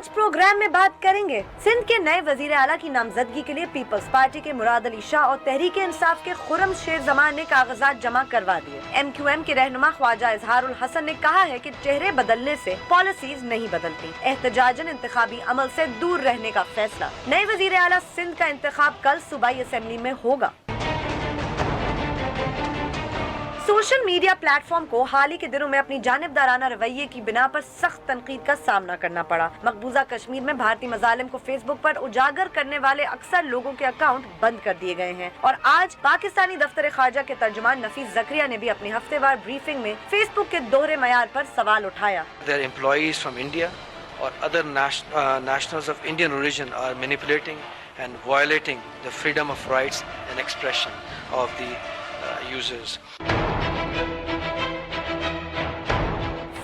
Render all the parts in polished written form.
आज प्रोग्राम में बात करेंगे सिंध के नए वजीर आला की नामजदगी के लिए पीपल्स पार्टी के मुराद अली शाह और तहरीक इंसाफ के खुर्रम शेर जमान ने कागजात जमा करवा दिए। MQM के रहनुमा ख्वाजा इजहारुल हसन ने कहा है कि चेहरे बदलने से पॉलिसीज नहीं बदलती। एहतजाजन इंतखाबी अमल से दूर रहने का फैसला। नए वजीर आला सिंध का इंतखाब कल सूबाई असेंबली में होगा। सोशल मीडिया प्लेटफॉर्म को हाल ही के दिनों में अपनी जानिबदाराना रवैये की बिना पर सख्त तनकीद का सामना करना पड़ा। मकबूजा कश्मीर में भारतीय मजालिम को फेसबुक पर उजागर करने वाले अक्सर लोगों के अकाउंट बंद कर दिए गए हैं और आज पाकिस्तानी दफ्तर खारजा के तर्जुमान नफीस जकरिया ने भी अपनी हफ्तेवार ब्रीफिंग में फेसबुक के दोहरे मयार पर सवाल उठाया। Their employees from India or other nationals of Indian origin are manipulating and violating the freedom of rights and expression of the users.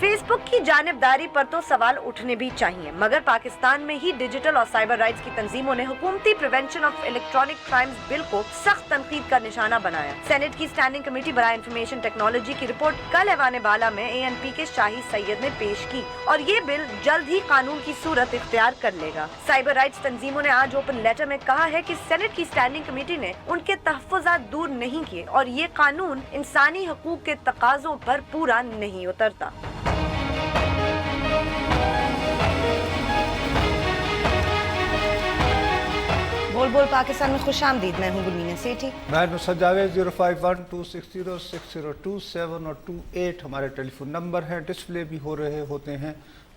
Facebook की जानिबदारी पर तो सवाल उठने भी चाहिए, मगर पाकिस्तान में ही डिजिटल और साइबर राइट्स की तंजीमों ने हुकूमती prevention of electronic crimes bill को सख्त तनकीद का निशाना बनाया। सेनेट की स्टैंडिंग कमेटी बराए इंफॉर्मेशन टेक्नोलॉजी की रिपोर्ट कल ऐवान बाला में ANP के शाही सैयद ने पेश की और ये बिल जल्द ही कानून की सूरत इख्तियार कर लेगा। साइबर राइट्स तंजीमों ने आज ओपन लेटर में कहा है कि सेनेट की स्टैंडिंग कमेटी ने उनके तहफ़्फ़ुज़ात दूर नहीं किए और ये कानून इंसानी हकूक के तकाज़ों पर पूरा नहीं उतरता। बोल बोल पाकिस्तान में खुशामदीद। मैं हूँ गुलमीना सेठी। मैं नुसरत जावेद। 051260607 और 28 हमारे टेलीफोन नंबर हैं, डिस्प्ले भी हो रहे होते हैं।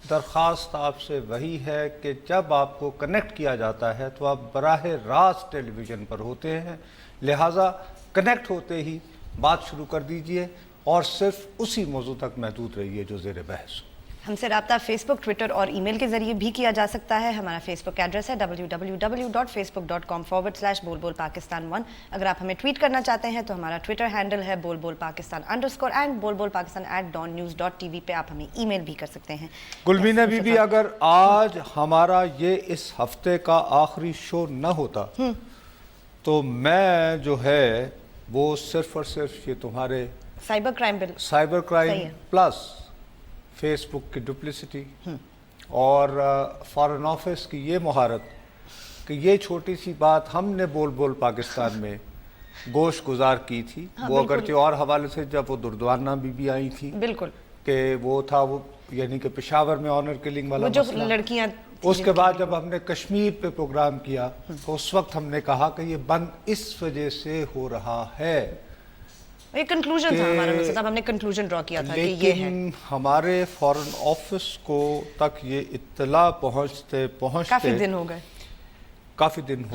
दरख्वास्त आपसे वही है कि जब आपको कनेक्ट किया जाता है तो आप बराह रास्त टेलीविज़न पर होते हैं, लिहाजा कनेक्ट होते ही बात शुरू कर दीजिए और सिर्फ उसी मौजू तक महदूद रहिए जो ज़ेर बहस हो। हमसे राब्ता फेसबुक, ट्विटर और ईमेल के जरिए भी किया जा सकता है। हमारा फेसबुक एड्रेस है www.facebook.com/बोलबोलपाकिस्तान1। अगर आप हमें ट्वीट करना चाहते हैं तो हमारा ट्विटर हैंडल है बोलबोलपाकिस्तान _ एंड बोलबोलपाकिस्तान @dawnnews.tv पे आप हमें ईमेल भी कर सकते हैं। गुलमीना बीबी, अगर आज हमारा ये इस हफ्ते का आखिरी शो न होता तो मैं जो है वो सिर्फ और सिर्फ ये तुम्हारे साइबर क्राइम प्लस फेसबुक की डुप्लिसिटी और फॉरेन ऑफिस की ये महारत कि ये छोटी सी बात हमने बोल बोल पाकिस्तान में गोश गुजार की थी। वो अगरचे और हवाले से जब वो दुर्दवाना बीबी आई थी, बिल्कुल कि वो था वो यानी कि पेशावर में ऑनर किलिंग वाला जो लड़कियां। उसके बाद जब हमने कश्मीर पे प्रोग्राम किया तो उस वक्त हमने कहा कि ये बंद इस वजह से हो रहा है। ये कंक्लूजन था हमारा, मतलब हमने कंक्लूजन ड्रॉ किया था कि ये है। हमारे फॉरेन ऑफिस को तक ये इत्तला पहुंचते काफी दिन हो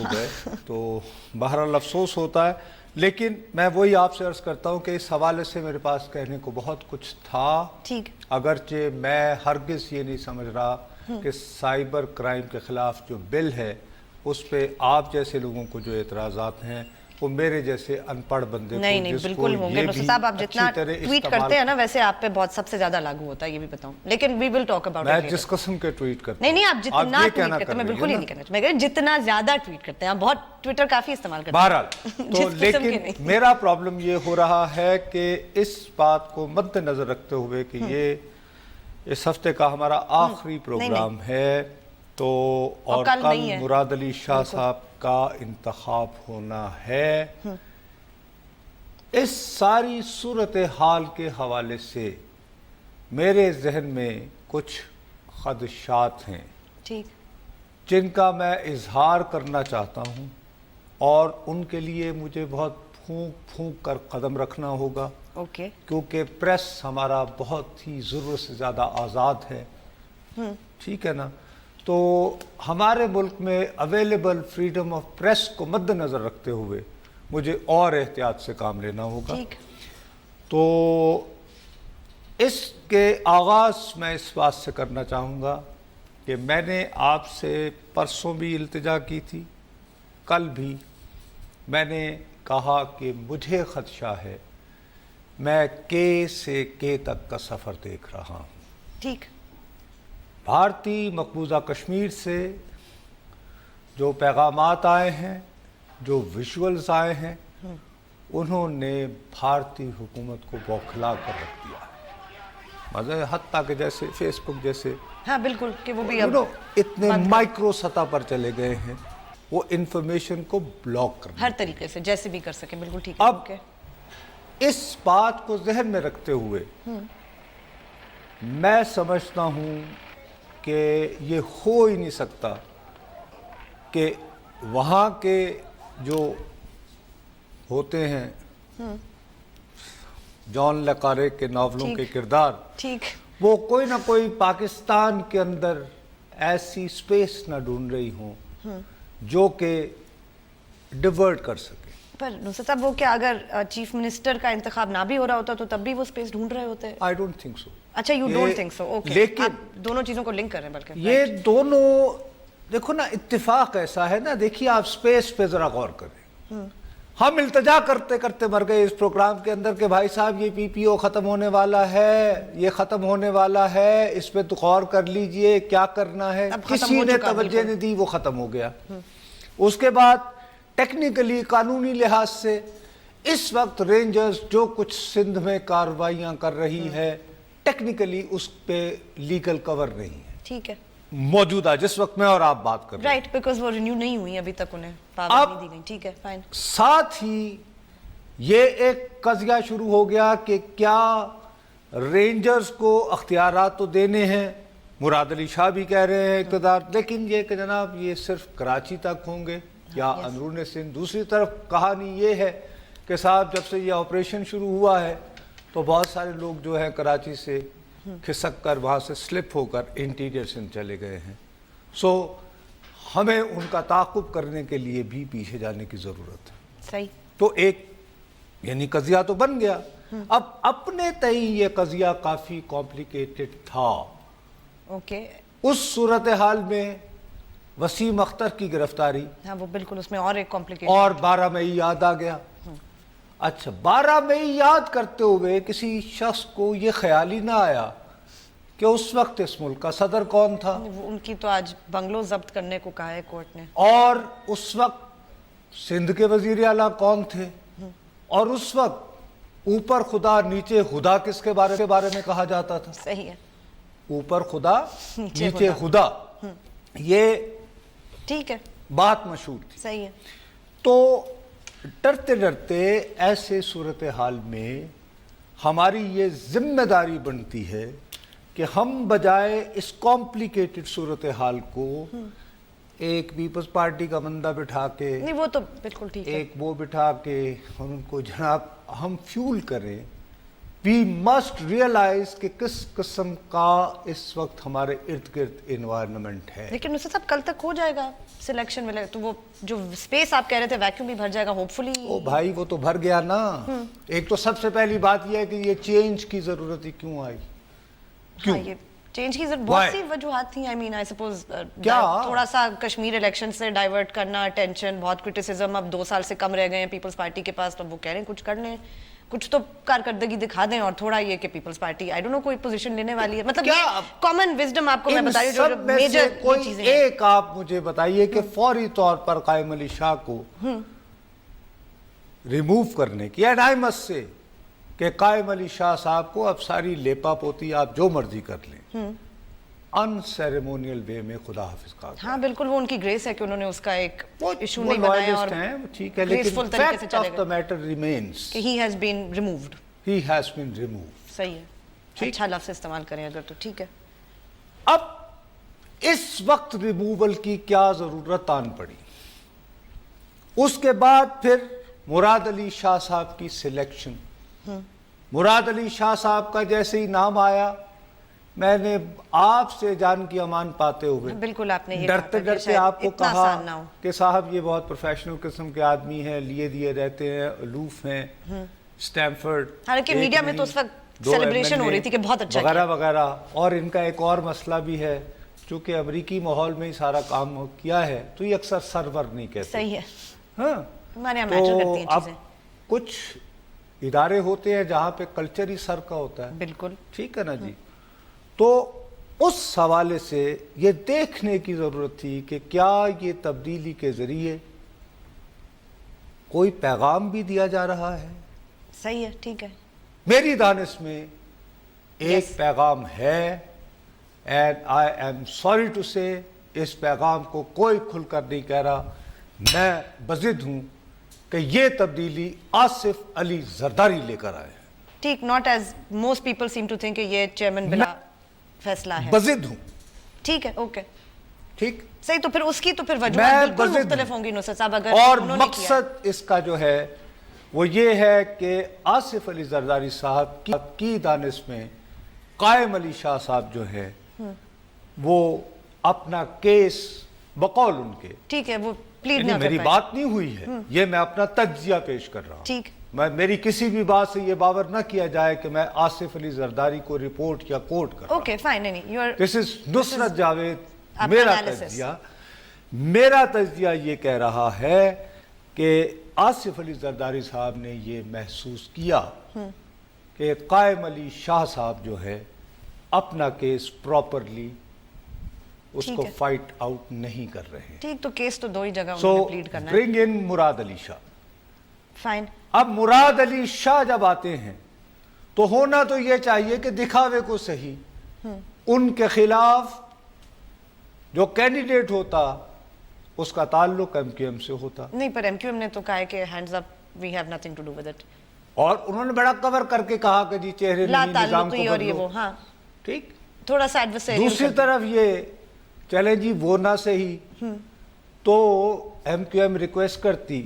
गए तो बहरहाल अफसोस होता है। लेकिन मैं वही आपसे अर्ज करता हूँ कि इस हवाले से मेरे पास कहने को बहुत कुछ था, ठीक, अगरचे मैं हरगिज ये नहीं समझ रहा कि साइबर क्राइम के खिलाफ जो बिल है उस पे आप जैसे लोगों को जो एतराज़ात हैं वो मेरे जैसे अनपढ़ बंदे नहीं बिल्कुल होंगे। नुसरत साहब, आप जितना ट्वीट करते हैं ना वैसे आप पे बहुत सबसे ज्यादा लागू होता है, ये भी बताऊं। लेकिन we will talk about it. मैं जिस किस्म के ट्वीट करता नहीं आप जितना ट्वीट करते हैं, मैं बिल्कुल ही नहीं कहना, मैं जितना ज्यादा ट्वीट करते हैं। आप बहुत ट्विटर काफी इस्तेमाल करते हैं बहरहाल। तो लेकिन मेरा प्रॉब्लम ये हो रहा है कि इस बात को मद्देनजर रखते हुए कि ये इस हफ्ते का हमारा आखिरी प्रोग्राम है तो और कल मुराद अली शाह साहब का इंतखाब होना है, इस सारी सूरत हाल के हवाले से मेरे जहन में कुछ खदशात हैं, ठीक, जिनका मैं इजहार करना चाहता हूँ और उनके लिए मुझे बहुत फूंक कर कदम रखना होगा। ओके, क्योंकि प्रेस हमारा बहुत ही ज़रूरत से ज़्यादा आज़ाद है, ठीक है ना। तो हमारे मुल्क में अवेलेबल फ्रीडम ऑफ प्रेस को मद्देनज़र रखते हुए मुझे और एहतियात से काम लेना होगा। तो इसके आगाज़ मैं इस बात से करना चाहूँगा कि मैंने आपसे परसों भी इल्तिजा की थी, कल भी मैंने कहा कि मुझे खदशा है, मैं के से के तक का सफ़र देख रहा हूँ। ठीक, भारतीय मकबूजा कश्मीर से जो पैगामात आए हैं, जो विजुअल्स आए हैं, उन्होंने भारतीय हुकूमत को बौखला कर रख दिया है। مزہ حتیٰ کہ جیسے فیس بک جیسے ہاں بالکل کہ وہ بھی اتنے مائکرو سطح پر چلے گئے ہیں وہ انفارمیشن کو بلاک کرنا ہر طریقے سے جیسے بھی کر سکیں. بالکل ٹھیک ہے. اب اس بات کو ذہن میں رکھتے ہوئے میں سمجھتا ہوں کہ یہ ہو ہی نہیں سکتا کہ وہاں کے جو ہوتے ہیں جان لے کے ناولوں کے کردار وہ کوئی نہ کوئی پاکستان کے اندر ایسی سپیس نہ ڈھونڈ رہی ہوں جو کہ ڈیورٹ کر سکے. پر نصرت صاحب وہ کیا اگر چیف منسٹر کا انتخاب نہ بھی ہو رہا ہوتا تو تب بھی وہ سپیس ڈھونڈ رہے ہوتے؟ I don't think so. اچھا you don't think so. Okay. لیکن آپ دونوں چیزوں کو لنک کر رہے ہیں. بلکہ یہ دونوں دیکھو نا اتفاق ایسا ہے نا. دیکھیے آپ سپیس پہ ذرا غور کریں. ہم التجا کرتے کرتے مر گئے اس پروگرام کے اندر کہ بھائی صاحب یہ پی پی او ختم ہونے والا ہے, یہ ختم ہونے والا ہے, اس پہ تو غور کر لیجئے کیا کرنا ہے. کسی نے توجہ نہیں دی, وہ ختم ہو گیا. اس کے بعد ٹیکنیکلی قانونی لحاظ سے اس وقت رینجرز جو کچھ سندھ میں کارروائیاں کر رہی ہے ٹیکنیکلی اس پہ لیگل کور نہیں ہے. ٹھیک ہے. موجودہ جس وقت میں اور آپ بات کر رہے ہیں. رائٹ, بیکاز وہ رینیو نہیں ہوئی ابھی تک, انہیں پاور نہیں دی گئی. ٹھیک ہے فائن. ساتھ ہی یہ ایک قضیہ شروع ہو گیا کہ کیا رینجرز کو اختیارات تو دینے ہیں. مراد علی شاہ بھی کہہ رہے ہیں اقتدار, لیکن یہ کہ جناب یہ صرف کراچی تک ہوں گے یا اندرون سندھ. دوسری طرف کہانی یہ ہے کہ صاحب جب سے یہ آپریشن شروع ہوا ہے تو بہت سارے لوگ جو ہیں کراچی سے کھسک کر وہاں سے سلپ ہو کر انٹیریئر سندھ چلے گئے ہیں. سو ہمیں ان کا تعاقب کرنے کے لیے بھی پیچھے جانے کی ضرورت ہے. صحیح. تو ایک یعنی قضیہ تو بن گیا. اب اپنے تئیں یہ قضیہ کافی کمپلیکیٹڈ تھا. اوکے. اس صورتحال میں وسیم اختر کی گرفتاری, ہاں وہ بالکل اس میں اور ایک کمپلیکیشن, اور 12 مئی یاد آ گیا. اچھا 12 مئی یاد کرتے ہوئے کسی شخص کو یہ خیال ہی نہ آیا کہ اس وقت اس ملک کا صدر کون تھا. ان کی تو آج بنگلو ضبط کرنے کو کہا ہے کورٹ نے. اور اس وقت سندھ کے وزیر اعلیٰ کون تھے, اور اس وقت اوپر خدا نیچے خدا کس کے بارے میں کہا جاتا تھا. صحیح ہے. اوپر خدا نیچے خدا, یہ ٹھیک ہے بات مشہور تھی. صحیح ہے. تو ڈرتے ڈرتے ایسے صورتحال میں ہماری یہ ذمہ داری بنتی ہے کہ ہم بجائے اس کمپلیکیٹڈ صورتحال کو ایک پیپلز پارٹی کا بندہ بٹھا کے, نہیں وہ تو بالکل ٹھیک ہے, ایک وہ بٹھا کے ان کو جناب ہم فیول کریں. وی مسٹ ریئلائز کہ کس قسم کا اس وقت ہمارے ارد گرد انوائرمنٹ ہے. لیکن اس سے سب کل تک ہو جائے گا سلیکشن میں, تو وہ جو سپیس آپ کہہ رہے تھے ویکیوم بھی بھر جائے گا ہوپ فلی. او بھائی وہ تو بھر گیا نا. ایک تو سب سے پہلی بات یہ ہے کہ یہ چینج کی ضرورت ہی کیوں آئی. کیوں یہ چینج کی ضرورت بہت سی وجوہات تھیں. آئی مین آئی سپوز تھوڑا سا کشمیر الیکشن سے ڈائیورٹ کرنا, ٹینشن, بہت کرٹیسزم, اب 2 سال سے کم رہ گئے ہیں پیپلز پارٹی کے پاس, تو وہ کہہ رہے ہیں کچھ کر لیں, کچھ تو کارکردگی دکھا دیں. اور تھوڑا یہ کہ Peoples Party I don't know کوئی پوزیشن لینے والی ہے. مطلب یہ کامن وزڈم آپ کو میں بتا رہی ہوں جو میجر چیزیں ہیں. ایک آپ مجھے بتائیے کہ فوری طور پر قائم علی شاہ کو ریموو کرنے کی, اینڈ آئی مسٹ سے کہ قائم علی شاہ صاحب کو اب ساری لیپا پوتی آپ جو مرضی کر لیں, ان سیریمونیل وے میں خدا حافظ کہا. ہاں بالکل وہ ان کی گریس ہے کہ انہوں نے اس کا ایک ایشو نہیں بنایا. بنایا, اور ٹھیک ہے, لیکن fact of the matter remains کہ he has been removed. He has been removed. صحیح ہے. اچھا لفظ استعمال کریں اگر تو ٹھیک ہے. اب اس وقت ریموول کی کیا ضرورت آن پڑی. اس کے بعد پھر مراد علی شاہ صاحب کی سلیکشن. مراد علی شاہ صاحب کا جیسے ہی نام آیا, میں نے آپ سے جان کی امان پاتے ہوئے بالکل آپ نے ڈرتے ڈرتے آپ کو کہا کہ صاحب یہ بہت پروفیشنل قسم کے آدمی ہیں, لیے دیے رہتے ہیں, الوف ہیں, اسٹینفورڈ, حالانکہ میڈیا میں تو اس وقت سیلیبریشن ہو رہی تھی کہ بہت اچھا وغیرہ وغیرہ. اور ان کا ایک اور مسئلہ بھی ہے, چونکہ امریکی ماحول میں ہی سارا کام کیا ہے تو یہ اکثر سرور نہیں کہتے. صحیح ہے. ہاں ہمارے یہاں میٹر کرتی ہیں چیزیں. کچھ ادارے ہوتے ہیں جہاں پہ کلچر ہی سر کا ہوتا ہے. بالکل ٹھیک ہے نا جی. تو اس حوالے سے یہ دیکھنے کی ضرورت تھی کہ کیا یہ تبدیلی کے ذریعے کوئی پیغام بھی دیا جا رہا ہے. صحیح ہے. ٹھیک ہے. میری دانش میں ایک پیغام ہے and I am sorry to سے اس پیغام کو کوئی کھل کر نہیں کہہ رہا. میں بضد ہوں کہ یہ تبدیلی آصف علی زرداری لے کر آئے. ٹھیک, not as most people seem to think کہ یہ چیئرمین بلا فیصلہ ہے. بضد ہوں. ٹھیک ہے, اوکے, ٹھیک, صحیح. تو پھر اس کی تو پھر وجوہات بالکل مختلف ہوں گی نصرت صاحب, اگر اور انہوں نے کیا. مقصد اس کا جو ہے وہ یہ ہے کہ آصف علی زرداری صاحب کی دانش میں قائم علی شاہ صاحب جو ہے وہ اپنا کیس بقول ان کے, ٹھیک ہے, وہ پلیڈ نہ کر میری پائے. بات نہیں ہوئی ہے, یہ میں اپنا تجزیہ پیش کر رہا ہوں. ٹھیک, میری کسی بھی بات سے یہ باور نہ کیا جائے کہ میں آصف علی زرداری کو رپورٹ یا کوٹ کر رہا ہوں. اوکے فائن, نہیں, you are this is Nusrat Javed. analysis. میرا تجزیہ یہ کہہ رہا ہے کہ آصف علی زرداری صاحب نے یہ محسوس کیا کہ قائم علی شاہ صاحب جو ہے اپنا کیس پراپرلی اس کو فائٹ آؤٹ نہیں کر رہے ہیں. ٹھیک, تو کیس تو دو ہی جگہ سو انہوں نے پلیڈ کرنا ہے. برنگ ان مراد علی شاہ. فائن. اب مراد علی شاہ جب آتے ہیں تو ہونا تو یہ چاہیے کہ دکھاوے کو صحیح ان کے خلاف جو کینڈیڈیٹ ہوتا اس کا تعلق ایم کیو ایم سے ہوتا. نہیں, پر ایم کیو ایم نے تو کہا ہے کہ hands up, we have nothing to do with it. اور انہوں نے بڑا کور کر کے کہا کہ جی چہرے لا نہیں, نظام کو تعلقی اور یہ بدلو. وہ, ہاں, ٹھیک. تھوڑا سا ایڈورسریل. دوسری طرف یہ چلے جی وہ نہ صحیح تو ایم کیو ایم ریکویسٹ کرتی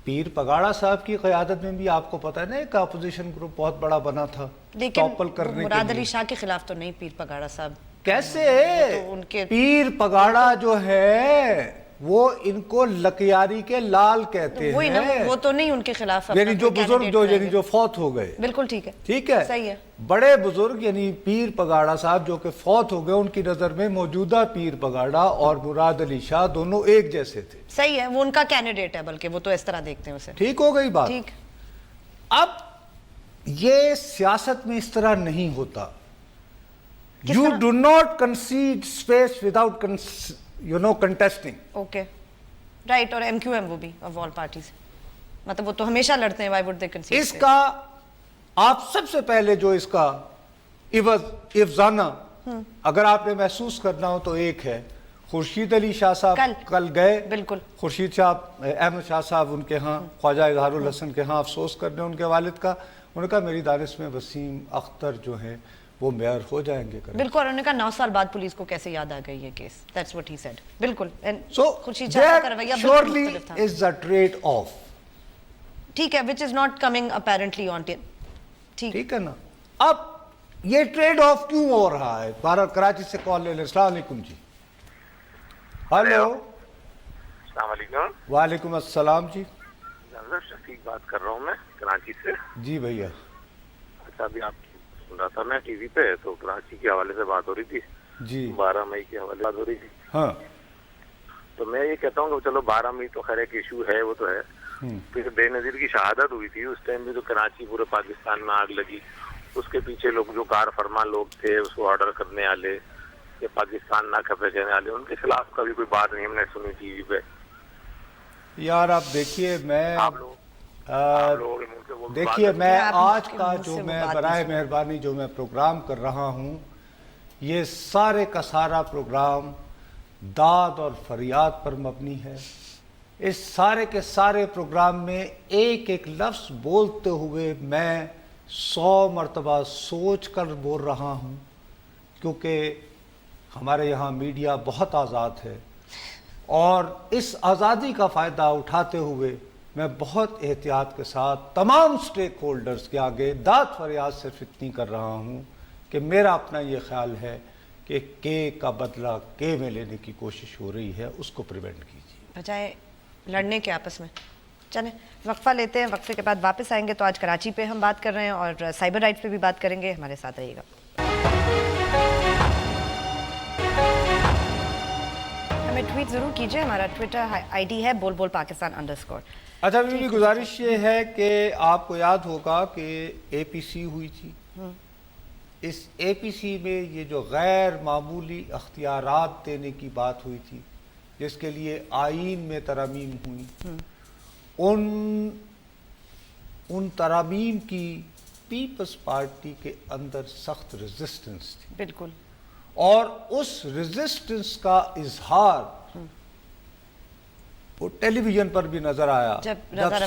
پیر پگاڑا صاحب کی قیادت میں بھی آپ کو پتہ ہے نا ایک اپوزیشن گروپ بہت بڑا بنا تھا ٹاپل کرنے کے مراد علی لیے. شاہ کے خلاف تو نہیں, پیر پگاڑا صاحب کیسے تو ان کے پیر پگاڑا جو ہے وہ ان کو لکیاری کے لال کہتے وہی نا, ہیں, وہ تو نہیں ان کے خلاف یعنی جو بزرگ جو فوت ہو گئے. بالکل ٹھیک ہے, ٹھیک ہے, صحیح ہے. بڑے بزرگ یعنی پیر پگاڑا صاحب جو کہ فوت ہو گئے, ان کی نظر میں موجودہ پیر پگاڑا اور مراد علی شاہ دونوں ایک جیسے تھے. صحیح ہے, وہ ان کا کینڈیڈیٹ ہے, بلکہ وہ تو اس طرح دیکھتے ہیں اسے. ٹھیک ہو گئی بات. ٹھیک. اب یہ سیاست میں اس طرح نہیں ہوتا. You do not concede space without contesting. Okay, right. اور ایم کیو ایم وہ بھی آف آل پارٹیز, مطلب وہ تو ہمیشہ لڑتے ہیں. Y would they کنسیڈ. اس کا آپ سب سے پہلے جو اس کا افزانہ اگر آپ نے محسوس کرنا ہو تو ایک ہے, خورشید علی شاہ صاحب کل گئے. بالکل. خورشید صاحب احمد شاہ صاحب ان کے ہاں, خواجہ اظہار الحسن کے ہاں افسوس کرنے ان کے والد کا. انہوں نے کہا میری دانش میں وسیم اختر جو ہیں وہ میئر ہو جائیں گے. بالکل. اور انہوں نے کہا 9 سال بعد پولیس کو کیسے یاد آ گئی یہ case. That's what he said. بالکل. سو خورشید شاہ کا رویہ بالکل مختلف تھا. از دا ٹریڈ آف. ٹھیک ہے, وچ از ناٹ کمنگ اپیرنٹلی آن ٹھیک ہے نا. اب یہ ٹریڈ آف کیوں ہو رہا ہے؟ بھارت کراچی سے کال لے لیں. السلام علیکم جی. ہلو. السلام علیکم. وعلیکم السلام جی. شفیق بات کر رہا ہوں میں کراچی سے. جی بھیا. اچھا, ابھی آپ سن رہا تھا میں ٹی وی پہ, تو کراچی کے حوالے سے بات ہو رہی تھی. جی. 12 مئی کے حوالے سے بات ہو رہی تھی. ہاں. تو میں یہ کہتا ہوں کہ چلو 12 مئی تو خیر ایک ایشو ہے, وہ تو ہے. پھر بے نظیر کی شہادت ہوئی تھی, اس ٹائم بھی تو کراچی پورے پاکستان میں آگ لگی. اس کے پیچھے لوگ جو کار فرما لوگ تھے اس کو آرڈر کرنے والے, کہ پاکستان نہ کھپے کہنے والے, ان کے خلاف کبھی کوئی بات نہیں ہم نے سنی ٹی وی پہ. یار آپ دیکھیے, میں آپ لوگ دیکھیے میں آج کا جو میں برائے مہربانی جو میں پروگرام کر رہا ہوں, یہ سارے کا سارا پروگرام داد اور فریاد پر مبنی ہے. اس سارے کے سارے پروگرام میں ایک ایک لفظ بولتے ہوئے میں 100 مرتبہ سوچ کر بول رہا ہوں, کیونکہ ہمارے یہاں میڈیا بہت آزاد ہے, اور اس آزادی کا فائدہ اٹھاتے ہوئے میں بہت احتیاط کے ساتھ تمام سٹیک ہولڈرز کے آگے داد فریاد صرف اتنی کر رہا ہوں کہ میرا اپنا یہ خیال ہے کہ کے کا بدلہ کے میں لینے کی کوشش ہو رہی ہے, اس کو پریونٹ کیجیے بجائے لڑنے کے آپس میں. چلیں وقفہ لیتے ہیں, وقفے کے بعد واپس آئیں گے. تو آج کراچی پہ ہم بات کر رہے ہیں اور سائبر رائٹس پہ بھی بات کریں گے. ہمارے ساتھ رہیے گا. ہمیں ٹویٹ ضرور کیجئے, ہمارا ٹویٹر آئی ڈی ہے بول بول پاکستان _. اچھا, میری گزارش یہ ہے کہ آپ کو یاد ہوگا کہ اے پی سی ہوئی تھی. اس اے پی سی میں یہ جو غیر معمولی اختیارات دینے کی بات ہوئی تھی, جس کے لیے آئین میں ترامیم ہوئی, ان ترامیم کی پیپلز پارٹی کے اندر سخت ریزسٹنس تھی بالکل، اور اس ریزسٹنس کا اظہار وہ ٹیلی ویژن پر بھی نظر آیا جب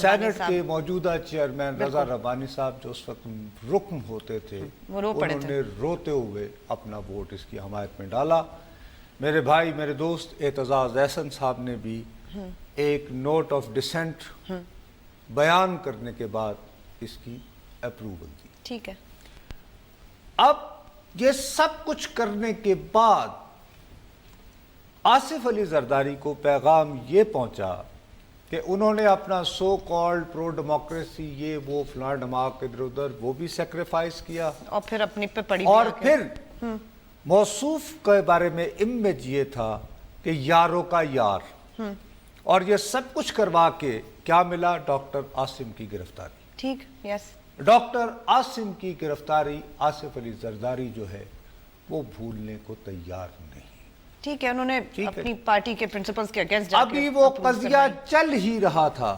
سینٹ کے موجودہ چیئرمین رضا ربانی صاحب جو اس وقت رکن ہوتے تھے انہوں نے روتے ہوئے اپنا ووٹ اس کی حمایت میں ڈالا. میرے بھائی میرے دوست اعتزاز احسن صاحب نے بھی ایک نوٹ آف ڈسینٹ بیان کرنے کے بعد اس کی اپروول دی. ٹھیک ہے. اب یہ سب کچھ کرنے کے بعد آصف علی زرداری کو پیغام یہ پہنچا کہ انہوں نے اپنا سو کالڈ پرو ڈیموکریسی یہ وہ فلاں ڈماغ ادھر ادھر وہ بھی سیکریفائز کیا اور پھر اپنی پہ پڑی اور پھر موصوف کے بارے میں امیج یہ تھا کہ یاروں کا یار، اور یہ سب کچھ کروا کے کیا ملا؟ ڈاکٹر عاصم کی گرفتاری. ٹھیک، یس. ڈاکٹر عاصم کی گرفتاری آصف علی زرداری جو ہے وہ بھولنے کو تیار نہیں. ٹھیک ہے، انہوں نے اپنی پارٹی کے پرنسپلز کے اگینسٹ ابھی وہ قضیہ چل ہی رہا تھا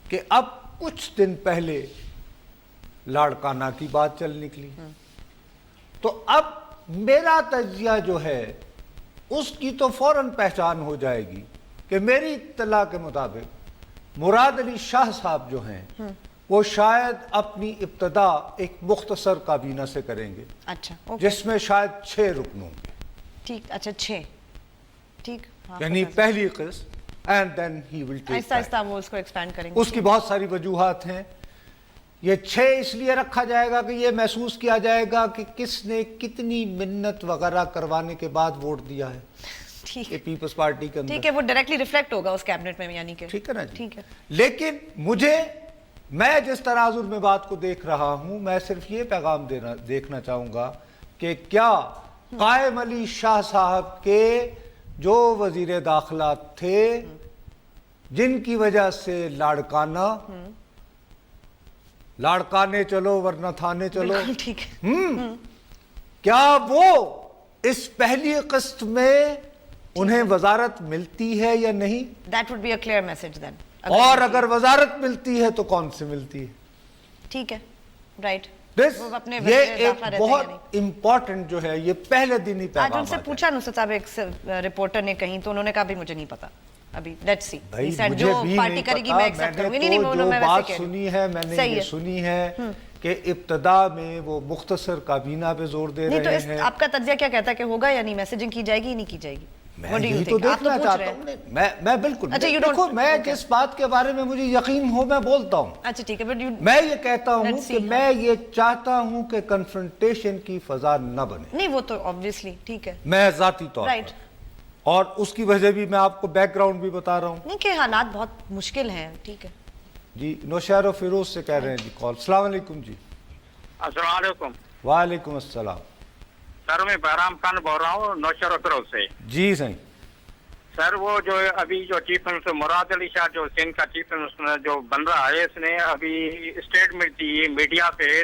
کہ اب کچھ دن پہلے لاڑکانہ کی بات چل نکلی. تو اب میرا تجزیہ جو ہے اس کی تو فوراً پہچان ہو جائے گی کہ میری اطلاع کے مطابق مراد علی شاہ صاحب جو ہیں وہ شاید اپنی ابتدا ایک مختصر کابینہ سے کریں گے. اچھا، جس میں شاید 6 رکن ہوں گے. ٹھیک، اچھا 6. ٹھیک، یعنی پہلی قسط اینڈ دین ہی ول ٹیک آہستہ آہستہ وہ اس کو ایکسپینڈ کریں گے. اس کی بہت ساری وجوہات ہیں. یہ 6 اس لیے رکھا جائے گا کہ یہ محسوس کیا جائے گا کہ کس نے کتنی منت وغیرہ کروانے کے بعد ووٹ دیا ہے. ٹھیک یہ پیپلز پارٹی کے اندر ٹھیک ہے، وہ ڈائریکٹلی ریفلیکٹ ہوگا اس کیبنٹ میں، یعنی کہ ٹھیک ہے نا جی. ٹھیک ہے. لیکن میں جس تناظر میں بات کو دیکھ رہا ہوں میں صرف یہ پیغام دیکھنا چاہوں گا کہ کیا قائم علی شاہ صاحب کے جو وزیر داخلہ تھے جن کی وجہ سے لاڑکانے چلو ورنہ تھانے چلو، ٹھیک ہے، کیا وہ اس پہلی قسط میں انہیں وزارت ملتی ہے یا نہیں؟ That would be a clear message then. اور اگر وزارت ملتی ہے تو کون سے ملتی ہے؟ ٹھیک ہے، رائٹ. یہ ایک بہت امپورٹنٹ جو ہے یہ پہلے دن ہی پیغام آج ان سے پوچھا نصرت صاحب ایک رپورٹر نے کہیں تو انہوں نے کہا بھی مجھے نہیں پتا ابھی. لیٹس سی جو پارٹی کرے گی میں ایکسپٹ کروں گی. نہیں جو بات سنی ہے میں نے یہ سنی ہے کہ ابتدا میں وہ مختصر کابینہ پہ زور دے رہے ہیں. آپ کا تجزیہ کیا کہتا ہے کہ ہوگا یا نہیں؟ میسیجنگ کی جائے گی یا نہیں کی جائے گی؟ میں یہی تو دیکھنا چاہتا ہوں. میں بالکل دیکھو میں جس بات کے بارے میں مجھے یقین ہو میں بولتا ہوں. اچھا ٹھیک ہے، میں یہ کہتا ہوں کہ میں یہ چاہتا ہوں کہ کنفرنٹیشن کی فضا نہ بنے. نہیں وہ تو obviously ٹھیک ہے، میں ذاتی طور پر، اور اس کی وجہ بھی میں آپ کو بیک گراؤنڈ بھی بتا رہا ہوں. نہیں کہ حالات بہت مشکل ہیں. ٹھیک ہے جی. نوشہر و فیروز سے کہہ رہے ہیں جی کال. السلام علیکم جی. السلام علیکم. وعلیکم السلام. سر میں بہرام خان بول رہا ہوں نوشہر و فیروز سے. جی صحیح. سر وہ جو ابھی جو چیف منسٹر مراد علی شاہ جو سندھ کا چیف منسٹر جو بن رہا ہے اس نے ابھی اسٹیٹمنٹ دی میڈیا پہ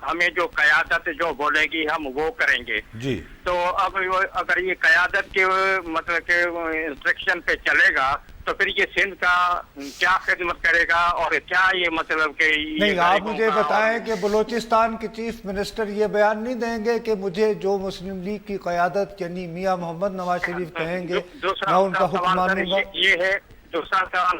ہمیں جو قیادت جو بولے گی ہم وہ کریں گے. جی. تو اب اگر یہ قیادت کے مطلب کہ انسٹرکشن پہ چلے گا تو پھر یہ سندھ کا کیا خدمت کرے گا اور کیا یہ مطلب کہ نہیں آپ مجھے بتائیں کہ بلوچستان کے چیف منسٹر یہ بیان نہیں دیں گے کہ مجھے جو مسلم لیگ کی قیادت یعنی میاں محمد نواز شریف کہیں گے میں ان کا حکم مانوں گا؟ یہ ہے دوسرا سوال.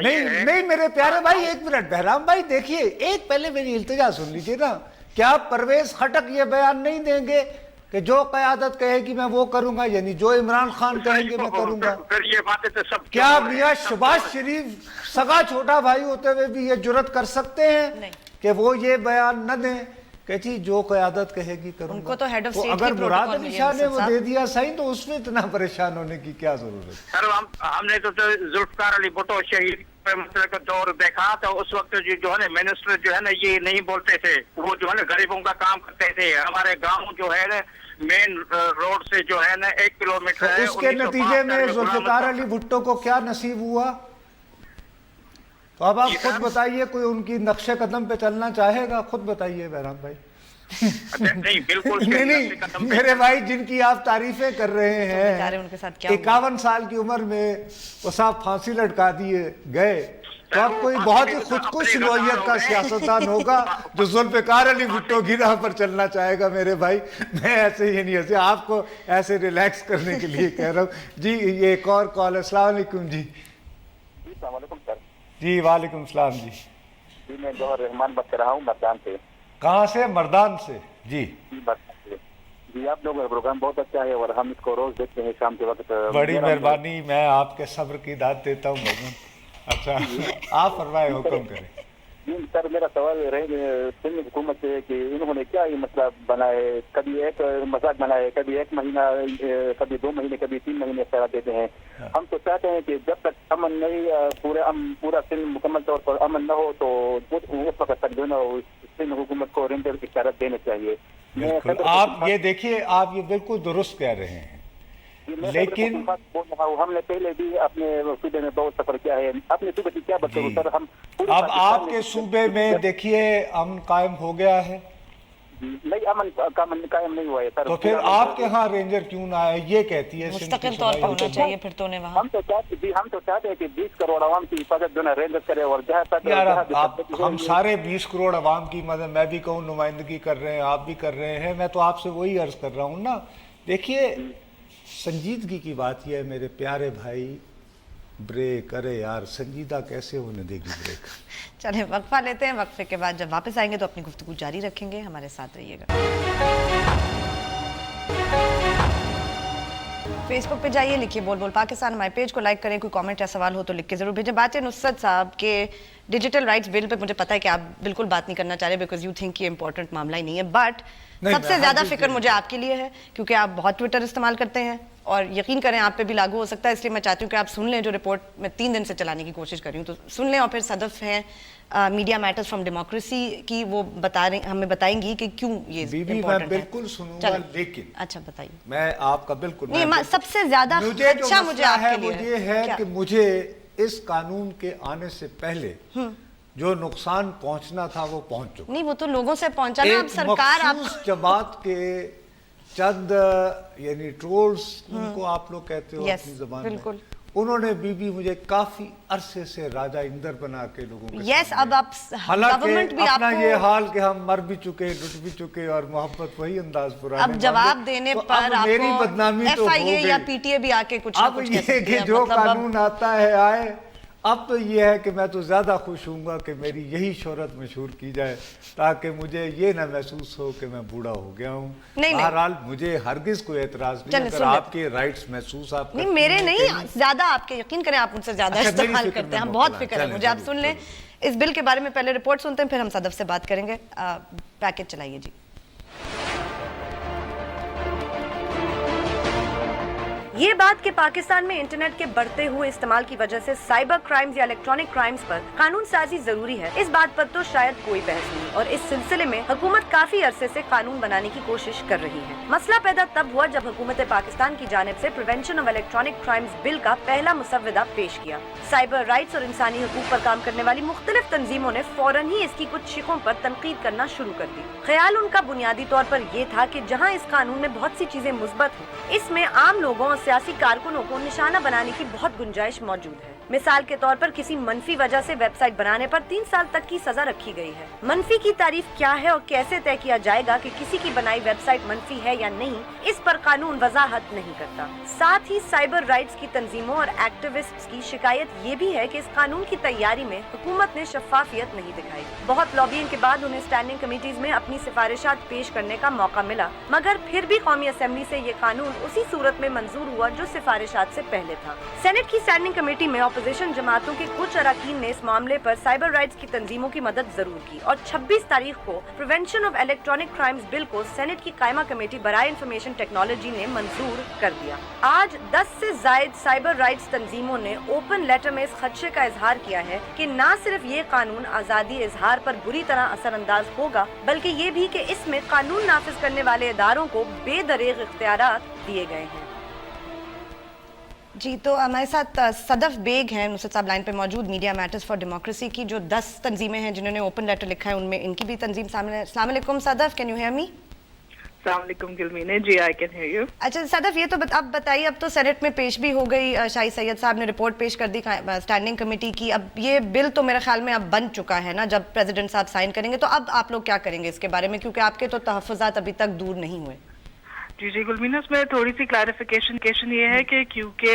نہیں میرے پیارے بھائی ایک منٹ. بہرام بھائی دیکھیے ایک پہلے میری التجا سن لیجیے نا. کیا پرویز خٹک یہ بیان نہیں دیں گے کہ جو قیادت کہے گی میں وہ کروں گا، یعنی جو عمران خان کہیں گے میں کروں گا؟ کیا میاں شہباز شریف سگا چھوٹا بھائی ہوتے ہوئے بھی یہ جرت کر سکتے ہیں کہ وہ یہ بیان نہ دیں کہ جی جو قیادت کہے گی کروں گا؟ تو ہیڈ آف اسٹیٹ اگر مراد علی شاہ نے وہ دے دیا صحیح تو اس میں اتنا پریشان ہونے کی کیا ضرورت ہے؟ سر ہم نے تو ذوالفقار علی بھٹو شہید مطلب کا دور دیکھا تو اس وقت جو ہے نا منسٹر جو ہے نا یہ نہیں بولتے تھے، وہ جو ہے نا غریبوں کا کام کرتے تھے. ہمارے گاؤں جو ہے نا مین روڈ سے جو ہے نا 1 کلومیٹر ہے. اس کے نتیجے میں ذوالفقار علی بھٹو کو کیا نصیب ہوا؟ تو اب آپ خود بتائیے، کوئی ان کی نقش قدم پہ چلنا چاہے گا؟ خود بتائیے بہرام بھائی. نہیں بالکل نہیں میرے بھائی جن کی آپ تعریفیں کر رہے ہیں 51 سال کی عمر میں وہ صاحب پھانسی لٹکا دیے گئے तो आप कोई बहुत ही खुदकुश नौइयत का सियासतदान होगा जो जुल्फ़िकार अली भुट्टो की राह पर चलना चाहेगा मेरे भाई। मैं ऐसे ही नहीं ऐसे आपको ऐसे रिलैक्स करने के लिए कह रहा हूँ जी। ये एक और कॉल। अस्सलाम वालेकुम जी। सर जी वालेकुम सलाम जी। जी मैं जौहर रहमान बात कर रहा हूँ मर्दान से। कहाँ से? मर्दान से जी। जी आप लोगों का प्रोग्राम बहुत अच्छा है और हम इसको रोज देखते हैं शाम के वक्त। बड़ी मेहरबानी, मैं आपके सब्र की दाद देता हूँ मजनून। अच्छा आप फरमाए, हुक्म करें। जी सर मेरा सवाल सिंध हुकूमत से कि इन्होंने क्या ये मसला बनाए, कभी एक मजाक बनाए, कभी एक महीना, कभी 2 महीने, कभी 3 महीने सजा देते हैं। हम तो चाहते हैं कि जब तक अमन नहीं पूरा सिंध मुकम्मल तौर पर अमन न हो तो उस वक्त तक जो है सिंध हुकूमत को रेंजर की इजाजत देनी चाहिए। आप ये देखिए, आप ये बिल्कुल दुरुस्त कह रहे हैं, लेकिन हमने पहले भी अपने सूबे में बहुत सफर किया है। अपने सूबे की क्या बात करूं सर, हम अब आपके सूबे में देखिए अमन कायम हो गया है। नहीं अमन कायम नहीं हुआ है सर। तो फिर आपके यहाँ रेंजर क्यों ना आए? ये कहती है मुस्तकिल तौर पर होना चाहिए फिर तो वहाँ। हम तो चाहते हैं कि 20 करोड़ आवाम की हिफाजत जो है रेंजर करे। और जहाँ तक यार हम सारे 20 करोड़ आवाम की मदद, मैं भी कहूँ नुमाइंदगी कर रहे हैं, आप भी कर रहे हैं। मैं तो आपसे वही अर्ज कर रहा हूँ ना, देखिए संजीदगी की बात यह है मेरे प्यारे भाई, ब्रेक, अरे यार संजीदा कैसे होने देगी ब्रेक। चले वक्फा लेते हैं, वक्फे के बाद जब वापस आएंगे तो अपनी गुफ्तगू जारी रखेंगे। हमारे साथ रहिएगा। फेसबुक पे जाइए, लिखिए बोल बोल पाकिस्तान, हमारे पेज को लाइक करें। कोई कमेंट या सवाल हो तो लिख के जरूर भेजें। बात है नुसरत साहब के डिजिटल राइट्स बिल पे। मुझे पता है कि आप बिल्कुल बात नहीं करना चाह रहे बिकॉज यू थिंक ये इंपॉर्टेंट मामला ही नहीं है, बट सबसे ज्यादा फिक्र मुझे आपके लिए है क्योंकि आप बहुत ट्विटर इस्तेमाल करते हैं और यकीन करें आप पे भी लागू हो सकता है। इसलिए मैं चाहती हूँ कि आप सुन लें जो रिपोर्ट मैं 3 दिन से चलाने की कोशिश कर रही हूँ, तो सुन लें। और फिर सदफ हैं मीडिया मैटर्स फ्रॉम डेमोक्रेसी की, वो हमें बताएंगी कि क्यों ये मैं बिल्कुल सुनूंगा, लेकिन अच्छा बताइए। मैं आपका बिल्कुल नहीं, सबसे ज्यादा अच्छा मुझे आपके लिए मुझे है कि मुझे इस कानून के आने से पहले जो नुकसान पहुंचना था वो पहुंच चुका। नहीं वो तो लोगों से पहुंचा ना। अब सरकार आप जमात के चंद यानी ट्रोल्स उनको आप लोग कहते हो अपनी ज़बान में, उन्होंने बीबी मुझे काफी अरसे से राजा इंदर बना के लोगों को अब आप गवर्नमेंट भी अपना ये हाल कि हम मर भी चुके, लुट भी चुके और मोहब्बत वही अंदाज पुराने। अब जवाब देने पर मेरी बदनामी तो हो गई। या पीटीए भी आके कुछ अब ये कि जो कानून आता है आए। अब तो ये है कि मैं तो ज़्यादा खुश हूँगा कि मेरी यही शोहरत मशहूर की जाए ताकि मुझे ये ना महसूस हो कि मैं बूढ़ा हो गया हूँ। बहरहाल मुझे हरगिज कोई एतराज़ नहीं, अगर आपके राइट्स महसूस आप नहीं, मेरे नहीं, ज़्यादा आपके, यकीन करें आप मुझसे ज़्यादा इस्तेमाल करते हैं। हम बहुत फिक्र है मुझे। आप सुन लें इस बिल के बारे में, पहले रिपोर्ट सुनते हैं फिर हम सदफ से बात करेंगे। पैकेज चलाइए जी। ये बात कि पाकिस्तान में इंटरनेट के बढ़ते हुए इस्तेमाल की वजह से साइबर क्राइम्स या इलेक्ट्रॉनिक क्राइम्स पर कानून साजी जरूरी है, इस बात पर तो शायद कोई बहस नहीं। और इस सिलसिले में हुकूमत काफी अरसे से कानून बनाने की कोशिश कर रही है। मसला पैदा तब हुआ जब हुकूमत पाकिस्तान की जानिब से prevention of electronic crimes bill का पहला मुसव्वदा पेश किया। साइबर राइट्स और इंसानी हुकूक पर काम करने वाली मुख्तलिफ तंजीमों ने फौरन ही इसकी कुछ शिकों पर तनकीद करना शुरू कर दी। ख्याल उनका बुनियादी तौर पर यह था कि जहाँ इस कानून में बहुत सी चीजें मुस्बत हैं, इसमें आम लोगों और सियासी कारकुनों को निशाना बनाने की बहुत गुंजाइश मौजूद है। मिसाल के तौर पर किसी मनफी वजह से वेबसाइट बनाने पर 3 साल तक की सजा रखी गई है। मनफी की तारीफ क्या है और कैसे तय किया जाएगा कि किसी की बनाई वेबसाइट मनफी है या नहीं, इस पर कानून वजाहत नहीं करता। साथ ही साइबर राइट्स की तंजीमों और एक्टिविस्ट्स की शिकायत ये भी है कि इस कानून की तैयारी में हुकूमत ने शफाफियत नहीं दिखाई। बहुत लॉबिंग के बाद उन्हें स्टैंडिंग कमेटीज में अपनी सिफारिशात पेश करने का मौका मिला, मगर फिर भी कौमी असेंबली से ये कानून उसी सूरत में मंजूर हुआ जो सिफारिशात से पहले था। सेनेट की स्टैंडिंग कमेटी में अपोजिशन जमातों के कुछ अरकान ने इस मामले पर साइबर राइट्स की तंजीमों की मदद जरूर की और 26 तारीख को prevention of electronic crimes bill को सेनेट की कायमा कमेटी बराए इंफॉर्मेशन टेक्नोलॉजी ने मंजूर कर दिया। आज 10 से जायद साइबर राइट्स तंजीमों ने ओपन लेटर में इस खदशे का इजहार किया है कि न सिर्फ ये कानून आज़ादी इजहार पर बुरी तरह असरअंदाज होगा, बल्कि ये भी कि इसमें कानून नाफिज करने वाले इदारों को बेदरेग इख्तियारात दिए गए हैं। जी, तो हमारे साथ सदफ बेग हैं नुसरत साहब लाइन पे मौजूद, मीडिया मैटर्स फॉर डेमोक्रेसी की जो 10 तंजीमें हैं जिन्होंने ओपन लेटर लिखा है, उनमें इनकी भी तंजीम सामने। अस्सलाम वालेकुम Sadaf, can you hear me? अस्सलाम वालेकुम गिलमीने जी, आई कैन हियर यू। अच्छा सदफ, ये तो अब बताइए, अब तो सेनेट में पेश भी हो गई, शाही सैयद साहब ने रिपोर्ट पेश कर दी स्टैंडिंग कमेटी की। अब ये बिल तो मेरे ख्याल में अब बन चुका है ना, जब प्रेसिडेंट साहब साइन करेंगे, तो अब आप लोग क्या करेंगे इसके बारे में, क्योंकि आपके तो तहफ़्फ़ुज़ात अभी तक दूर नहीं हुए। जी गुलमीना, उसमें थोड़ी सी क्लैरिफिकेशन ये है कि क्योंकि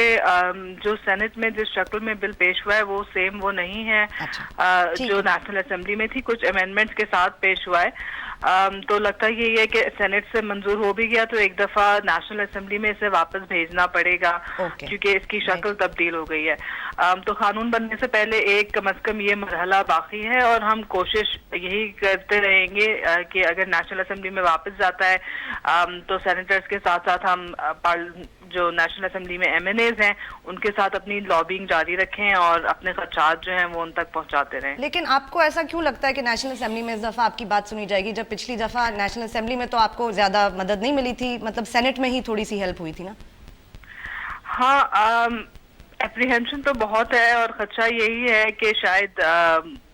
जो सेनेट में जिस शक्ल में बिल पेश हुआ है वो सेम वो नहीं है जो नेशनल असेंबली में थी, कुछ अमेंडमेंट्स के साथ पेश हुआ है। तो लगता यही है कि सेनेट से मंजूर हो भी गया तो एक दफा नेशनल असेंबली में इसे वापस भेजना पड़ेगा क्योंकि इसकी शक्ल तब्दील हो गई है। तो कानून बनने से पहले एक कम से कम ये मरहला बाकी है और हम कोशिश यही करते रहेंगे कि अगर नेशनल असेंबली में वापस जाता है तो सेनेटर्स के साथ साथ हम जो नेशनल असेंबली में MNAs हैं उनके साथ अपनी लॉबिंग जारी रखें और अपने खदशात जो हैं वो उन तक पहुंचाते रहें। लेकिन आपको ऐसा क्यों लगता है कि नेशनल असेंबली में इस दफ़ा आपकी बात सुनी जाएगी, जब पिछली दफ़ा नेशनल असेंबली में तो आपको ज़्यादा मदद नहीं मिली थी, मतलब सेनेट में ही थोड़ी सी हेल्प हुई थी ना? हाँ, एप्रीहेंशन तो बहुत है और खदशा यही है कि शायद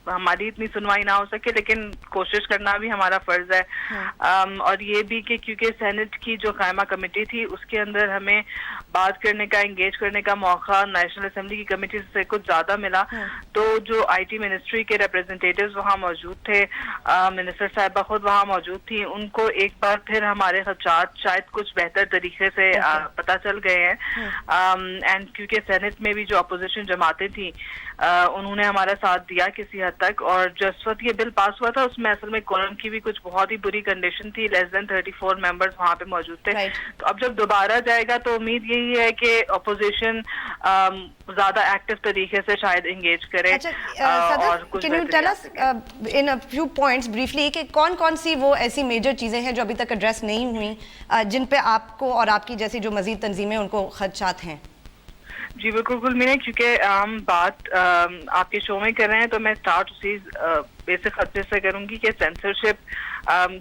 हमारी इतनी सुनवाई ना हो सके, लेकिन कोशिश करना भी हमारा फर्ज है। और ये भी कि क्योंकि सेनेट की जो कायमा कमेटी थी उसके अंदर हमें बात करने का, एंगेज करने का मौका नेशनल असेंबली की कमेटी से कुछ ज्यादा मिला, तो जो IT मिनिस्ट्री के रिप्रेजेंटेटिव्स वहाँ मौजूद थे, मिनिस्टर साहिबा खुद वहाँ मौजूद थी, उनको एक बार फिर हमारे खदशात शायद कुछ बेहतर तरीके से पता चल गए हैं। एंड क्योंकि सेनेट में भी जो अपोजिशन जमातें थी उन्होंने हमारा साथ दिया किसी हद तक, और जिस वक्त ये बिल पास हुआ था उसमें असल में कोरम की भी कुछ बहुत ही बुरी कंडीशन थी, लेस देन 34 मेंबर्स वहाँ पे मौजूद थे। तो अब जब दोबारा जाएगा तो उम्मीद यही है कि अपोजिशन ज्यादा एक्टिव तरीके से शायद एंगेज करे। और कुछ can you tell us in a few points briefly कि कौन कौन सी वो ऐसी मेजर चीजें हैं जो अभी तक एड्रेस नहीं हुई, जिन पे आपको और आपकी जैसी जो मजीद तंजीमें उनको खदशात हैं? जी बिल्कुल गुलमीना, क्योंकि हम बात आपके शो में कर रहे हैं तो मैं स्टार्ट उसी बेसिक खदशे से करूंगी कि सेंसरशिप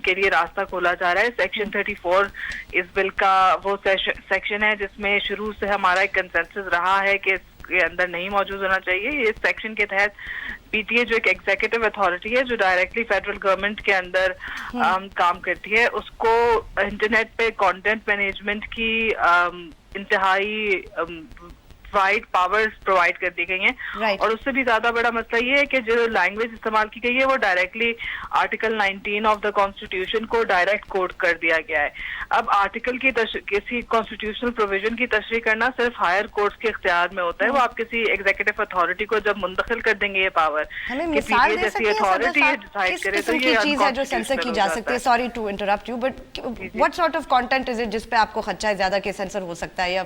के लिए रास्ता खोला जा रहा है। सेक्शन 34 इस बिल का वो सेक्शन है जिसमें शुरू से हमारा एक कंसेंसस रहा है कि इसके अंदर नहीं मौजूद होना चाहिए। इस सेक्शन के तहत PTA जो एक एग्जीक्यूटिव अथॉरिटी है जो डायरेक्टली फेडरल गवर्नमेंट के अंदर काम करती है, उसको इंटरनेट पे कंटेंट मैनेजमेंट की इंतहाई वाइड पावर्स प्रोवाइड कर दी गई हैं। और उससे भी ज्यादा बड़ा मसला ये है कि जो लैंग्वेज इस्तेमाल की गई है वो directly article 19 of the constitution को डायरेक्ट कोड कर दिया गया है। अब आर्टिकल की किसी कॉन्स्टिट्यूशनल प्रोविजन की तशरीह करना सिर्फ हायर कोर्ट्स के इख्तियार में होता है। वो आप किसी एग्जीक्यूटिव अथॉरिटी को जब मुंतकिल कर देंगे ये पावर कि PTA जैसी अथॉरिटी डिसाइड करे तो ये चीज है जो सेंसर की जा सकती है। Sorry to interrupt you, but what sort of content is it जिस पे आपको खदशा है ज्यादा कि सेंसर हो सकता है, या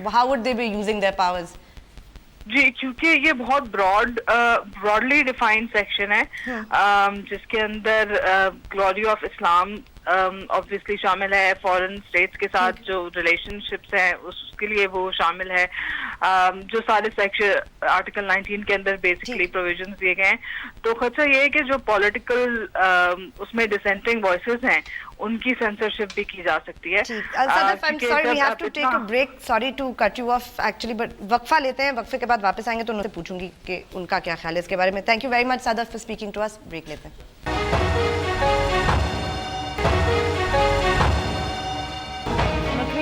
how would they be using their powers? जी, क्योंकि ये बहुत ब्रॉडली डिफाइंड सेक्शन है जिसके अंदर ग्लोरी ऑफ इस्लाम ऑब्वियसली शामिल है, फॉरेन स्टेट्स के साथ जो रिलेशनशिप्स हैं उसके लिए वो शामिल है, जो सारे सेक्शन आर्टिकल 19 के अंदर बेसिकली प्रोविजंस दिए गए हैं। तो खदशा ये है कि जो पॉलिटिकल उसमें डिसेंटिंग वॉइसेस हैं उनकी सेंसरशिप भी की जा सकती है। वक्फा लेते हैं, वक्फे के बाद वापस आएंगे तो उनसे पूछूंगी कि उनका क्या ख्याल है इसके बारे में। Thank you very much Sadaf for speaking to us. Break लेते हैं।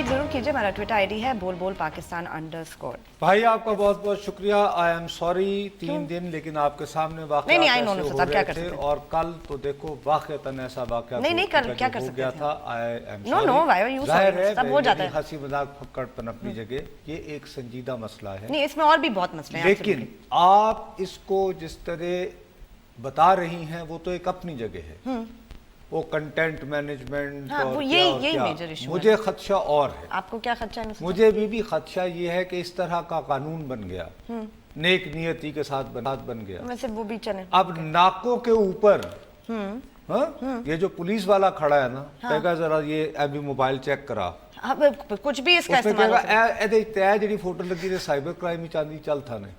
जरूर कीजिए, हमारा ट्विटर ID है बोल पाकिस्तान _ भाई आपका बहुत बहुत शुक्रिया। आई एम सॉरी 3 दिन, लेकिन आपके सामने वाकया और कल तो देखो वाकईतन ऐसा वाकया नहीं कर क्या कर सकते था। आई एम सॉरी, जाहिर है सब हो जाता है, हंसी मजाक फक्कड़पन अपनी जगह, ये एक संजीदा मसला है। नहीं, इसमें और भी बहुत मसले हैं, लेकिन आप इसको जिस तरह बता रही हैं वो तो एक अपनी जगह है, वो कंटेंट मैनेजमेंट और यही मेजर इशू है। मुझे खदशा और है। आपको क्या खदशा है? मुझे भी खदशा ये है कि इस तरह का कानून बन गया, नेक नियति के साथ बन गया, वैसे वो भी चले। अब नाकों के ऊपर ये जो पुलिस वाला खड़ा है ना, कहेगा जरा ये अभी मोबाइल चेक करा, कुछ भी इसका इस्तेमाल जी फोटो लगी थी साइबर क्राइम चांदी चल था नहीं।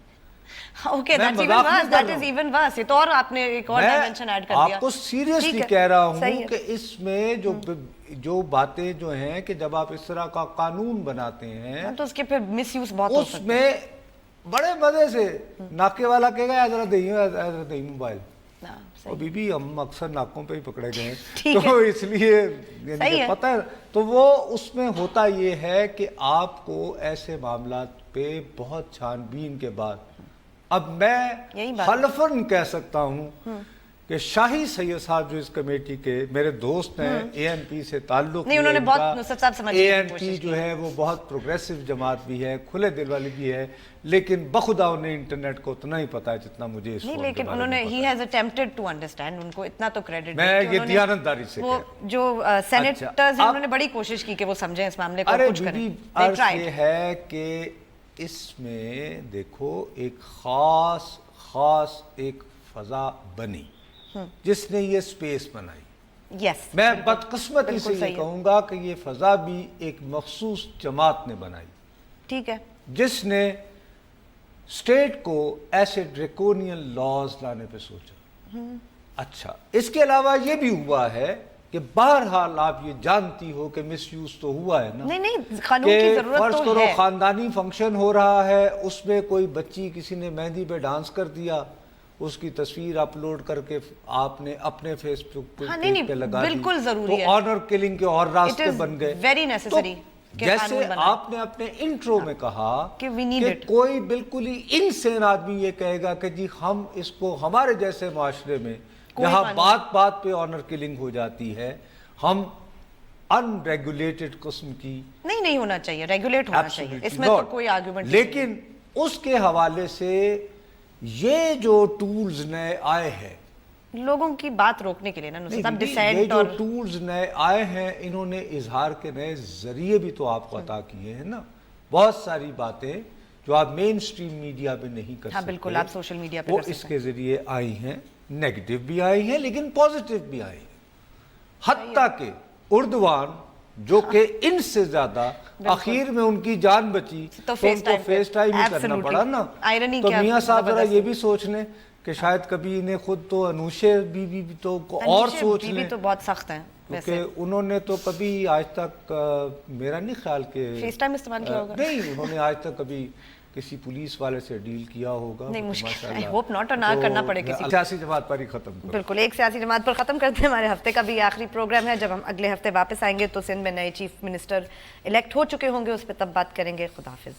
Okay, that is even worse. ये तो और आपने एक और डायमेंशन ऐड कर दिया। आपको सीरियसली कह रहा हूँ कि इसमें जो बातें जो हैं कि जब आप इस तरह का कानून बनाते हैं तो उसके फिर मिसयूज बहुत हो सकता है। उसमें बड़े मजे से नाके वाला कहेगा जरा दही मोबाइल, और बीबी हम अक्सर नाकों पे ही पकड़े गए हैं, ठीक तो इसलिए सही है। पता है, तो वो उसमें होता ये है कि आपको ऐसे मामलात पे बहुत छानबीन के बाद, अब मैं हलफन कह सकता हूँ कि शाही सैयद साहब जो इस कमेटी के मेरे दोस्त हैं, एएनपी से ताल्लुक नहीं, उन्होंने बहुत नुसरत साहब समझने की एएनपी कोशिश जो है वो बहुत प्रोग्रेसिव जमात भी है, खुले दिल वाली भी है, लेकिन बखुदा उन्हें इंटरनेट को उतना ही पता है जितना मुझे इस नहीं, फोन के लेकिन बारे में उन्होंने पता he has attempted to understand, उनको इतना तो क्रेडिट मैं ये दियानतदारी से वो जो सेनेटर्स हैं उन्होंने बड़ी कोशिश की कि वो समझें इस मामले को, अरे कुछ करें। बीबी, They अर्ज tried. ये है कि इसमें देखो एक खास एक फजा बनी जिसने ये स्पेस बनाई। यस, मैं बदकिस्मती से बिल्कुल ये सही है। कहूंगा कि ये फजा भी एक मखसूस जमात ने बनाई, ठीक है, जिसने स्टेट को ऐसे ड्रेकोनियन लॉज लाने पे सोचा। अच्छा, इसके अलावा ये भी हुआ है कि बहरहाल आप ये जानती हो कि मिसयूज तो हुआ है ना, नहीं नहीं, कानून की कि जरूरत फर्ज तो करो है। खानदानी फंक्शन हो रहा है, उसमें कोई बच्ची किसी ने मेहंदी पे डांस कर दिया, उसकी तस्वीर अपलोड करके आपने अपने फेसबुक पे, हाँ, नहीं, पे लगा बिल्कुल दी, जरूरी है। तो ऑनर किलिंग के और रास्ते is बन गए। very necessary तो कि जैसे कानून बनाए। आपने अपने इंट्रो में कहा कि we need it। कोई बिल्कुल ही इनसेन आदमी ये कहेगा कि जी हम इसको हमारे जैसे माशरे में जहाँ बात बात पे ऑनर किलिंग हो जाती है, हम अनरेगुलेटेड किस्म की, नहीं होना चाहिए, रेगुलेट होना चाहिए, Absolutely इसमें तो not। कोई आर्गुमेंट लेकिन उसके हवाले से ये जो टूल्स नए आए हैं, लोगों की बात रोकने के लिए ना, नहीं, सब ये डिसेंट जो और टूल्स नए आए हैं, इन्होंने इजहार के नए जरिए भी तो आपको अता किए हैं ना। बहुत सारी बातें जो आप मेन स्ट्रीम मीडिया पे नहीं कर हाँ सकते, बिल्कुल, आप सोशल मीडिया पे वो कर सकते इसके जरिए आई हैं, नेगेटिव भी आई हैं लेकिन पॉजिटिव भी आई हैं। हत्ता के उर्दवान जो कि इनसे ज्यादा आखिर में उनकी जान बची तो उनको फेस टाइम ही करना पड़ा ना। Irony तो क्या मियाँ साहब जरा जबरदस्त ये भी सोच लें कि शायद कभी इन्हें खुद तो अनुशे बीबी भी तो और अनुशे सोच बीबी लें, तो बहुत सख्त हैं क्योंकि वैसे। उन्होंने तो कभी आज तक मेरा नहीं ख्याल के फेस टाइम इस्तेमाल किया होगा? नहीं, उन्होंने आज तक कभी किसी पुलिस वाले से डील किया होगा? नहीं, तो मुश्किल, माशाल्लाह। I hope not, और ना करना पड़े किसी को। सियासी जमात पर ही खत्म करो। बिल्कुल, एक सियासी जमात पर खत्म करते हैं। हमारे हफ्ते का भी आखिरी प्रोग्राम है, जब हम अगले हफ्ते वापस आएंगे तो सिंध में नए चीफ मिनिस्टर इलेक्ट हो चुके होंगे, उस पर तब बात करेंगे। खुदा हाफिज।